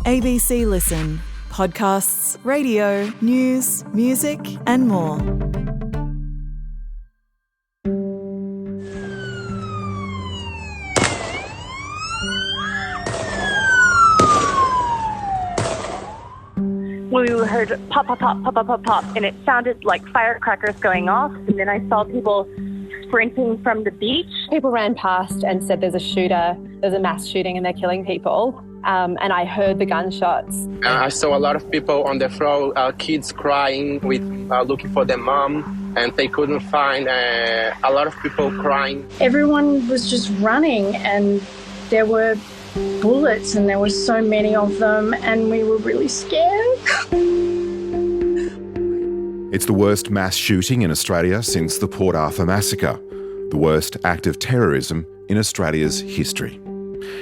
ABC Listen. Podcasts, radio, news, music and more. We heard pop, pop, pop, pop, pop, pop, pop, and it sounded like firecrackers going off. And then I saw people sprinting from the beach. People ran past and said there's a shooter, there's a mass shooting and they're killing people. And I heard the gunshots. I saw a lot of people on the floor, kids crying, with looking for their mom, and they couldn't find a lot of people crying. Everyone was just running, and there were bullets, and there were so many of them, and we were really scared. It's the worst mass shooting in Australia since the Port Arthur massacre, the worst act of terrorism in Australia's history.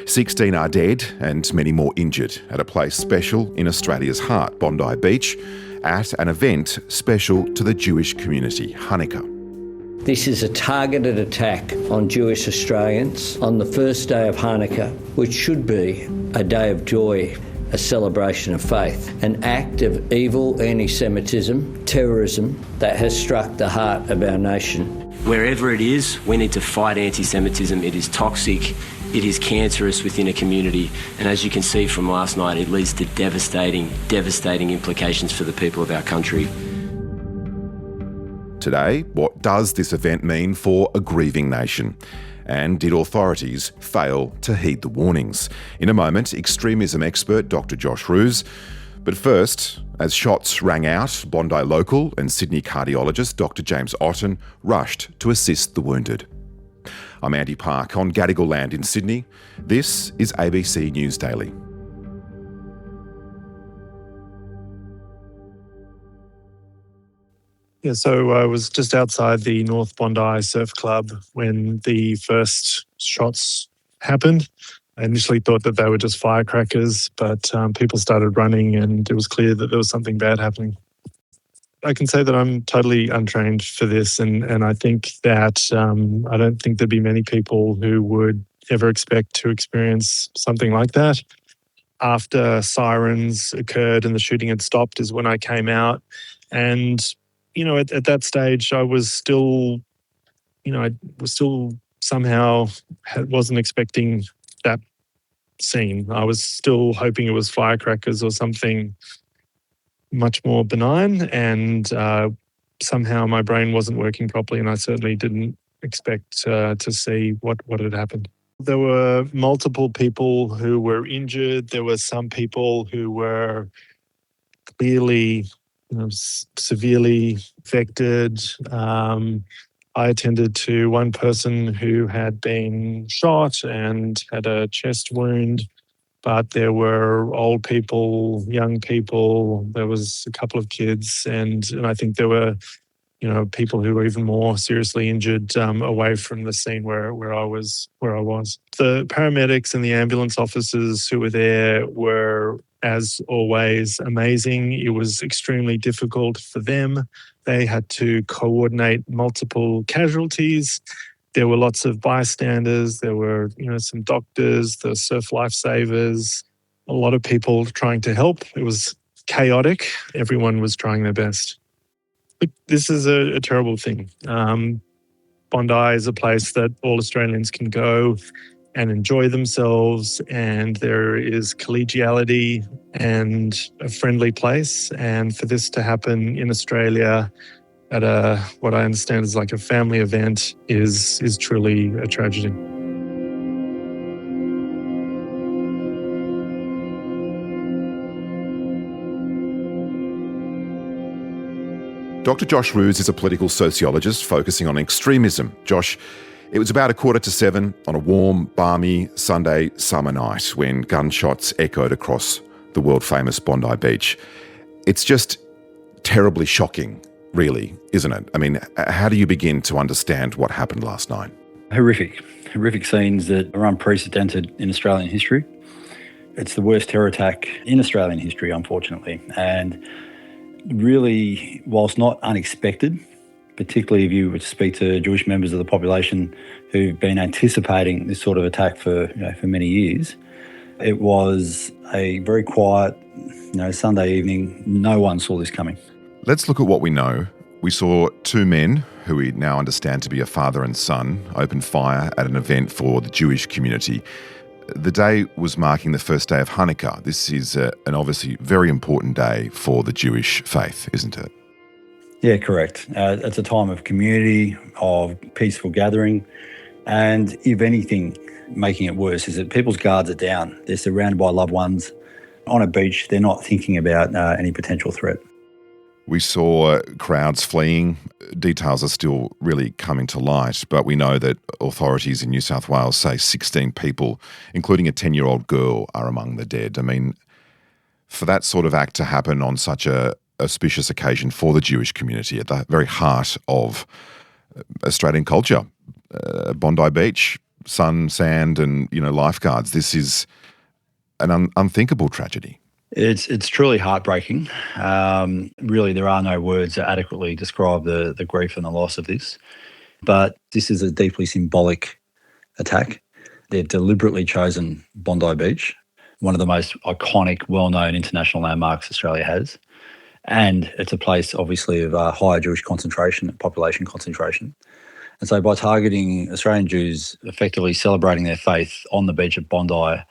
16 are dead and many more injured at a place special in Australia's heart, Bondi Beach, at an event special to the Jewish community, Hanukkah. This is a targeted attack on Jewish Australians on the first day of Hanukkah, which should be a day of joy, a celebration of faith, an act of evil anti-Semitism, terrorism that has struck the heart of our nation. Wherever it is, we need to fight anti-Semitism. It is toxic, it is cancerous within a community, and as you can see from last night, it leads to devastating implications for the people of our country. Today, what does this event mean for a grieving nation? And did authorities fail to heed the warnings? In a moment, extremism expert Dr Josh Roose. But first, as shots rang out, Bondi local and Sydney cardiologist Dr James Otton rushed to assist the wounded. I'm Andy Park on Gadigal land in Sydney. This is ABC News Daily. Yeah, so I was just outside the North Bondi Surf Club when the first shots happened. I initially thought that they were just firecrackers, but people started running and it was clear that there was something bad happening. I can say that I'm totally untrained for this, and I think that I don't think there'd be many people who would ever expect to experience something like that. After sirens occurred and the shooting had stopped is when I came out, and you know, at that stage, I was still, somehow wasn't expecting that scene. I was still hoping it was firecrackers or something much more benign, and somehow my brain wasn't working properly, and I certainly didn't expect to see what had happened. There were multiple people who were injured. There were some people who were clearly severely affected. I attended to one person who had been shot and had a chest wound, but there were old people, young people, there was a couple of kids, and I think there were, people who were even more seriously injured away from the scene where I was. The paramedics and the ambulance officers who were there were, as always, amazing. It was extremely difficult for them. They had to coordinate multiple casualties. There were lots of bystanders. There were, some doctors, the surf lifesavers, a lot of people trying to help. It was chaotic. Everyone was trying their best. But this is a terrible thing. Bondi is a place that all Australians can go and enjoy themselves, and there is collegiality and a friendly place. And for this to happen in Australia at what I understand is like a family event is truly a tragedy. Dr Josh Roose is a political sociologist focusing on extremism. Josh, it was about 6:45 on a warm, balmy Sunday summer night when gunshots echoed across the world-famous Bondi Beach. It's just terribly shocking, really, isn't it? I mean, how do you begin to understand what happened last night? Horrific scenes that are unprecedented in Australian history. It's the worst terror attack in Australian history, unfortunately. And really, whilst not unexpected, particularly if you were to speak to Jewish members of the population who've been anticipating this sort of attack for many years, It was a very quiet, Sunday evening. No one saw this coming. Let's look at what we know. We saw two men, who we now understand to be a father and son, open fire at an event for the Jewish community. The day was marking the first day of Hanukkah. This is an obviously very important day for the Jewish faith, isn't it? Yeah, correct. It's a time of community, of peaceful gathering, and if anything, making it worse is that people's guards are down. They're surrounded by loved ones. On a beach, they're not thinking about any potential threat. We saw crowds fleeing. Details are still really coming to light, but we know that authorities in New South Wales say 16 people, including a 10-year-old girl, are among the dead. I mean, for that sort of act to happen on such a auspicious occasion for the Jewish community at the very heart of Australian culture, Bondi Beach, sun, sand and, lifeguards. This is an unthinkable tragedy. It's truly heartbreaking. Really, there are no words that adequately describe the grief and the loss of this. But this is a deeply symbolic attack. They've deliberately chosen Bondi Beach, one of the most iconic, well-known international landmarks Australia has. And it's a place, obviously, of higher Jewish concentration, population concentration. And so by targeting Australian Jews effectively celebrating their faith on the beach at Bondi,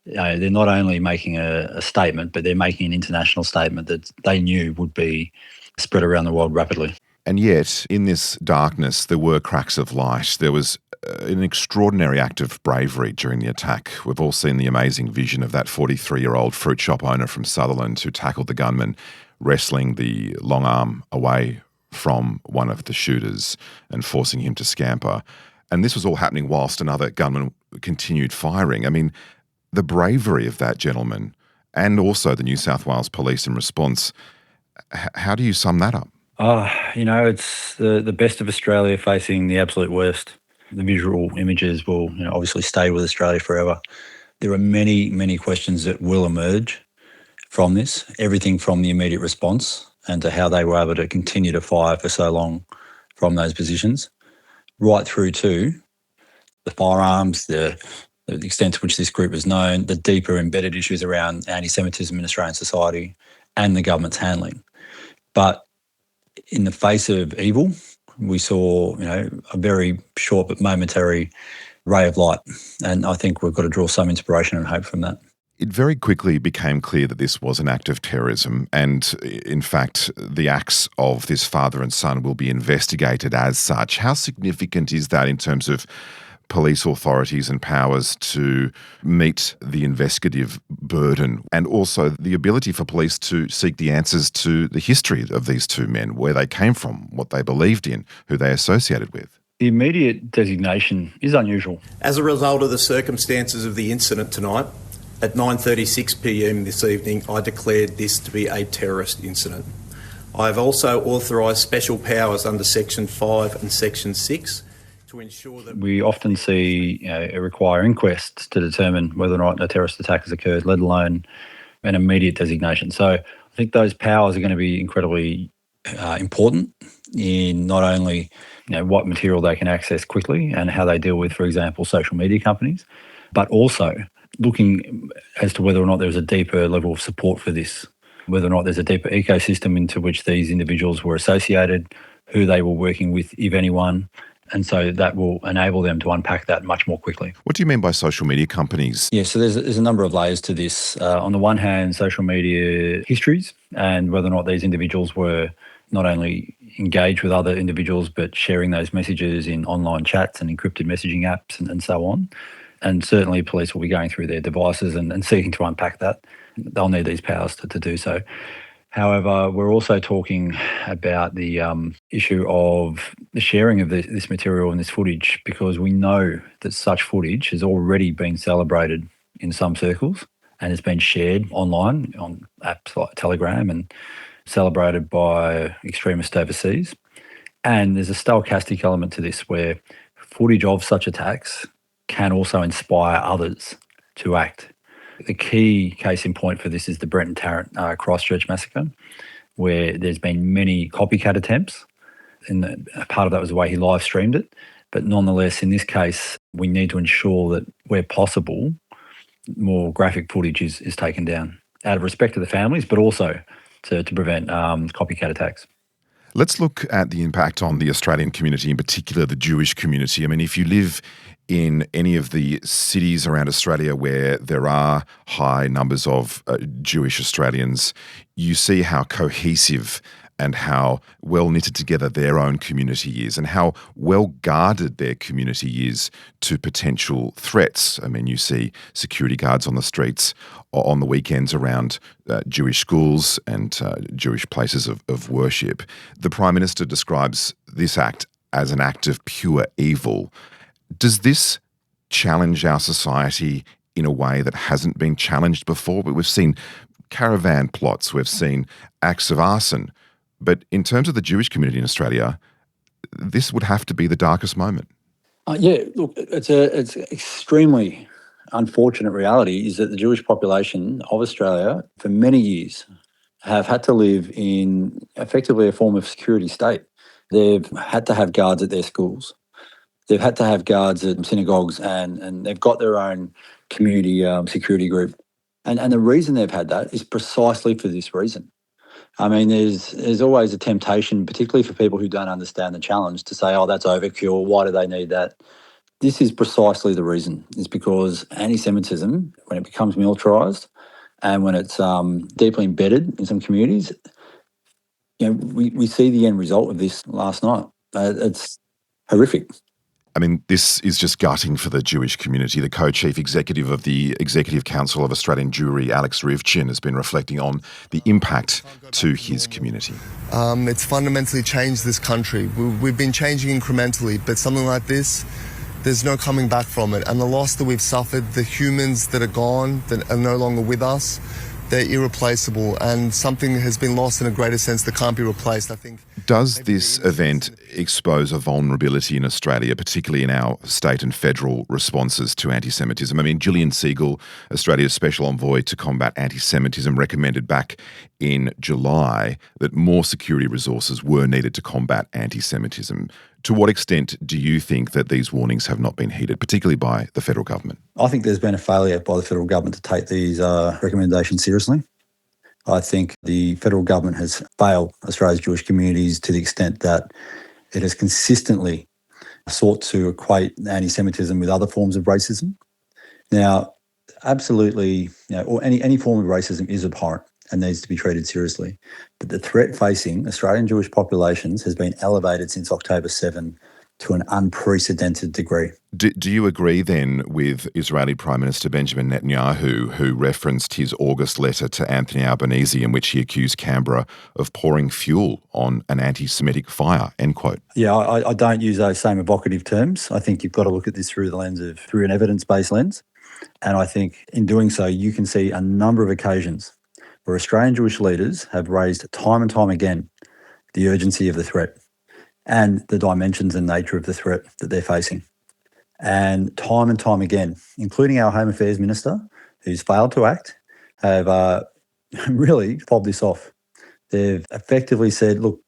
they're not only making a statement, but they're making an international statement that they knew would be spread around the world rapidly. And yet, in this darkness, there were cracks of light. There was an extraordinary act of bravery during the attack. We've all seen the amazing vision of that 43-year-old fruit shop owner from Sutherland who tackled the gunman, wrestling the long arm away from one of the shooters and forcing him to scamper. And this was all happening whilst another gunman continued firing. I mean, the bravery of that gentleman and also the New South Wales Police in response, how do you sum that up? It's the best of Australia facing the absolute worst. The visual images will obviously stay with Australia forever. There are many, many questions that will emerge from this, everything from the immediate response and to how they were able to continue to fire for so long from those positions, right through to the firearms, the extent to which this group is known, the deeper embedded issues around anti-Semitism in Australian society and the government's handling. But in the face of evil, we saw, a very short but momentary ray of light. And I think we've got to draw some inspiration and hope from that. It very quickly became clear that this was an act of terrorism, and in fact, the acts of this father and son will be investigated as such. How significant is that in terms of police authorities and powers to meet the investigative burden, and also the ability for police to seek the answers to the history of these two men, where they came from, what they believed in, who they associated with? The immediate designation is unusual. As a result of the circumstances of the incident tonight, at 9:36 p.m. this evening, I declared this to be a terrorist incident. I have also authorised special powers under Section 5 and Section 6 to ensure that... We often see require inquests to determine whether or not a terrorist attack has occurred, let alone an immediate designation. So I think those powers are going to be incredibly important in not only what material they can access quickly and how they deal with, for example, social media companies, but also looking as to whether or not there's a deeper level of support for this, whether or not there's a deeper ecosystem into which these individuals were associated, who they were working with, if anyone. And so that will enable them to unpack that much more quickly. What do you mean by social media companies? Yeah, so there's a number of layers to this. On the one hand, social media histories and whether or not these individuals were not only engaged with other individuals, but sharing those messages in online chats and encrypted messaging apps and so on. And certainly police will be going through their devices and seeking to unpack that. They'll need these powers to do so. However, we're also talking about the issue of the sharing of this material and this footage, because we know that such footage has already been celebrated in some circles and has been shared online on apps like Telegram and celebrated by extremists overseas. And there's a stochastic element to this where footage of such attacks can also inspire others to act. The key case in point for this is the Brenton Tarrant Christchurch massacre, where there's been many copycat attempts, and part of that was the way he live streamed it. But nonetheless, in this case, we need to ensure that where possible, more graphic footage is taken down out of respect to the families, but also to prevent copycat attacks. Let's look at the impact on the Australian community, in particular the Jewish community. I mean, if you live in any of the cities around Australia where there are high numbers of Jewish Australians, you see how cohesive and how well knitted together their own community is and how well guarded their community is to potential threats. I mean, you see security guards on the streets on the weekends around Jewish schools and Jewish places of worship. The Prime Minister describes this act as an act of pure evil. Does this challenge our society in a way that hasn't been challenged before? We've seen caravan plots, we've seen acts of arson. But in terms of the Jewish community in Australia, this would have to be the darkest moment. Look, it's extremely unfortunate reality is that the Jewish population of Australia for many years have had to live in effectively a form of security state. They've had to have guards at their schools. They've had to have guards at synagogues and they've got their own community security group. And the reason they've had that is precisely for this reason. I mean, there's always a temptation, particularly for people who don't understand the challenge, to say, oh, that's overkill, why do they need that? This is precisely the reason. It's because anti-Semitism, when it becomes militarised and when it's deeply embedded in some communities, we see the end result of this last night. It's horrific. I mean, this is just gutting for the Jewish community. The co-chief executive of the Executive Council of Australian Jewry, Alex Rivchin, has been reflecting on the impact to his community. It's fundamentally changed this country. We've been changing incrementally, but something like this, there's no coming back from it. And the loss that we've suffered, the humans that are gone, that are no longer with us, they're irreplaceable, and something has been lost in a greater sense that can't be replaced, I think. Does this event expose a vulnerability in Australia, particularly in our state and federal responses to anti-Semitism? I mean, Gillian Siegel, Australia's Special Envoy to Combat Anti-Semitism, recommended back in July that more security resources were needed to combat anti-Semitism. To what extent do you think that these warnings have not been heeded, particularly by the federal government? I think there's been a failure by the federal government to take these recommendations seriously. I think the federal government has failed Australia's Jewish communities to the extent that it has consistently sought to equate anti-Semitism with other forms of racism. Now, absolutely, or any form of racism is abhorrent and needs to be treated seriously. But the threat facing Australian Jewish populations has been elevated since October 7 to an unprecedented degree. Do you agree then with Israeli Prime Minister Benjamin Netanyahu, who referenced his August letter to Anthony Albanese in which he accused Canberra of pouring fuel on an anti-Semitic fire, end quote? Yeah, I don't use those same evocative terms. I think you've got to look at this through an evidence-based lens. And I think in doing so, you can see a number of occasions where Australian Jewish leaders have raised time and time again the urgency of the threat and the dimensions and nature of the threat that they're facing. And time again, including our Home Affairs Minister, who's failed to act, have really fobbed this off. They've effectively said, look,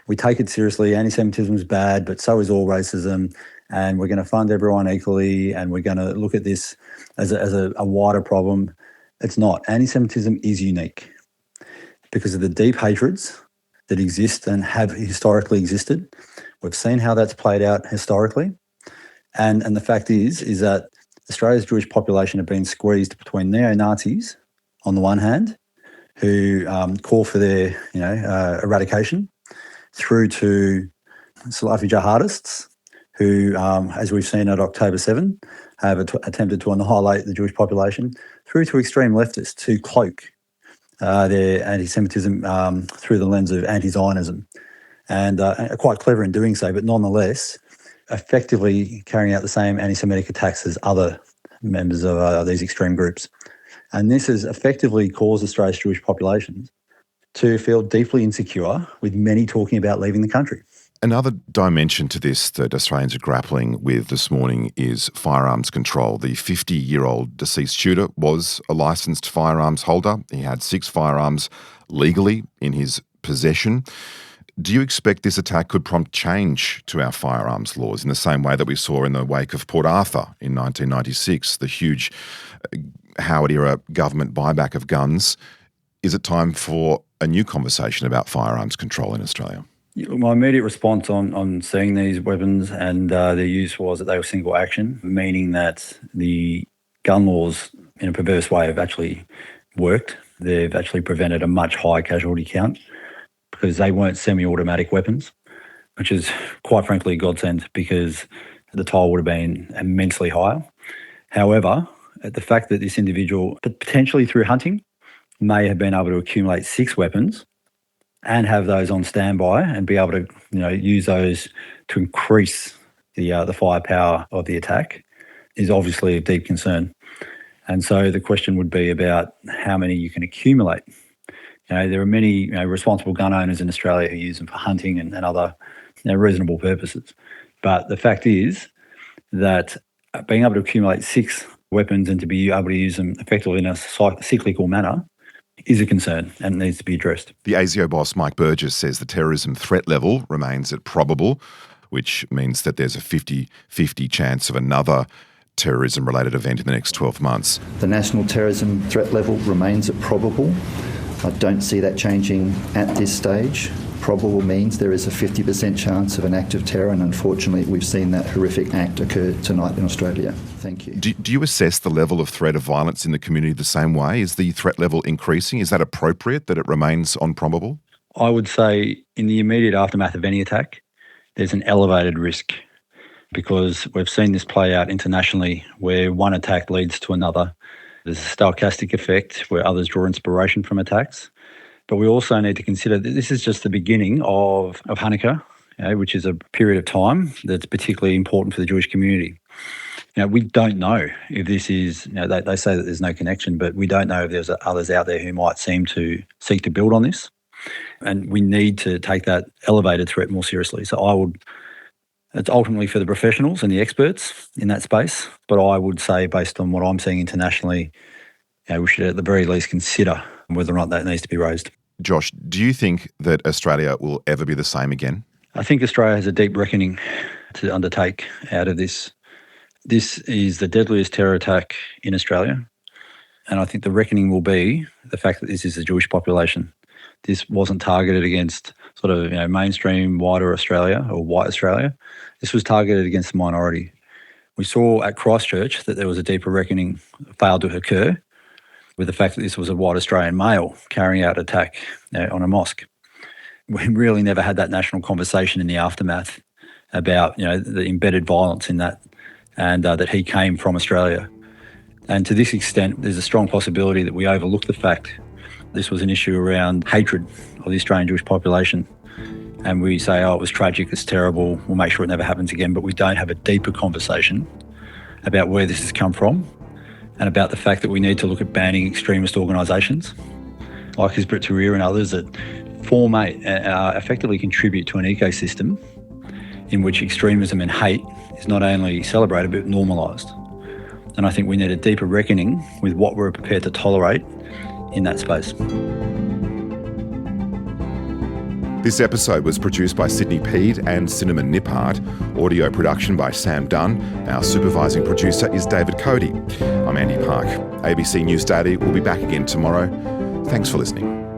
we take it seriously, anti-Semitism is bad, but so is all racism, and we're going to fund everyone equally, and we're going to look at this as a wider problem. It's not. Anti-Semitism is unique because of the deep hatreds that exist and have historically existed. We've seen how that's played out historically. And the fact is that Australia's Jewish population have been squeezed between neo-Nazis on the one hand, who call for their eradication, through to Salafi jihadists who, as we've seen at October 7, have attempted to annihilate the Jewish population, through to extreme leftists who cloak their anti-Semitism through the lens of anti-Zionism, and are quite clever in doing so, but nonetheless effectively carrying out the same anti-Semitic attacks as other members of these extreme groups. And this has effectively caused Australia's Jewish populations to feel deeply insecure, with many talking about leaving the country. Another dimension to this that Australians are grappling with this morning is firearms control. The 50-year-old deceased shooter was a licensed firearms holder. He had 6 firearms legally in his possession. Do you expect this attack could prompt change to our firearms laws in the same way that we saw in the wake of Port Arthur in 1996, the huge Howard-era government buyback of guns, is it time for a new conversation about firearms control in Australia? My immediate response on seeing these weapons and their use was that they were single action, meaning that the gun laws, in a perverse way, have actually worked. They've actually prevented a much higher casualty count because they weren't semi-automatic weapons, which is quite frankly a godsend because the toll would have been immensely higher. However, the fact that this individual, potentially through hunting, may have been able to accumulate 6 weapons and have those on standby and be able to, use those to increase the firepower of the attack is obviously of deep concern. And so the question would be about how many you can accumulate. There are many responsible gun owners in Australia who use them for hunting and other reasonable purposes. But the fact is that being able to accumulate 6 weapons and to be able to use them effectively in a cyclical manner is a concern and needs to be addressed. The ASIO boss, Mike Burgess, says the terrorism threat level remains at probable, which means that there's a 50-50 chance of another terrorism-related event in the next 12 months. The national terrorism threat level remains at probable. I don't see that changing at this stage. Probable means there is a 50% chance of an act of terror, and unfortunately we've seen that horrific act occur tonight in Australia. Thank you. Do you assess the level of threat of violence in the community the same way? Is the threat level increasing? Is that appropriate that it remains on probable? I would say in the immediate aftermath of any attack, there's an elevated risk because we've seen this play out internationally where one attack leads to another. There's a stochastic effect where others draw inspiration from attacks. But we also need to consider that this is just the beginning of Hanukkah, which is a period of time that's particularly important for the Jewish community. We don't know if this is, they say that there's no connection, but we don't know if there's others out there who might seem to seek to build on this. And we need to take that elevated threat more seriously. So it's ultimately for the professionals and the experts in that space. But I would say, based on what I'm seeing internationally, we should at the very least consider whether or not that needs to be raised. Josh, do you think that Australia will ever be the same again? I think Australia has a deep reckoning to undertake out of this. This is the deadliest terror attack in Australia. And I think the reckoning will be the fact that this is a Jewish population. This wasn't targeted against sort of mainstream wider Australia or white Australia. This was targeted against the minority. We saw at Christchurch that there was a deeper reckoning failed to occur with the fact that this was a white Australian male carrying out an attack on a mosque. We really never had that national conversation in the aftermath about the embedded violence in that and that he came from Australia. And to this extent, there's a strong possibility that we overlook the fact this was an issue around hatred of the Australian Jewish population. And we say, it was tragic, it's terrible, we'll make sure it never happens again. But we don't have a deeper conversation about where this has come from and about the fact that we need to look at banning extremist organisations like Hizb ut-Tahrir and others that effectively contribute to an ecosystem in which extremism and hate is not only celebrated but normalised. And I think we need a deeper reckoning with what we're prepared to tolerate in that space. This episode was produced by Sydney Peed and Cinnamon Nippard. Audio production by Sam Dunn. Our supervising producer is David Cody. I'm Andy Park. ABC News Daily will be back again tomorrow. Thanks for listening.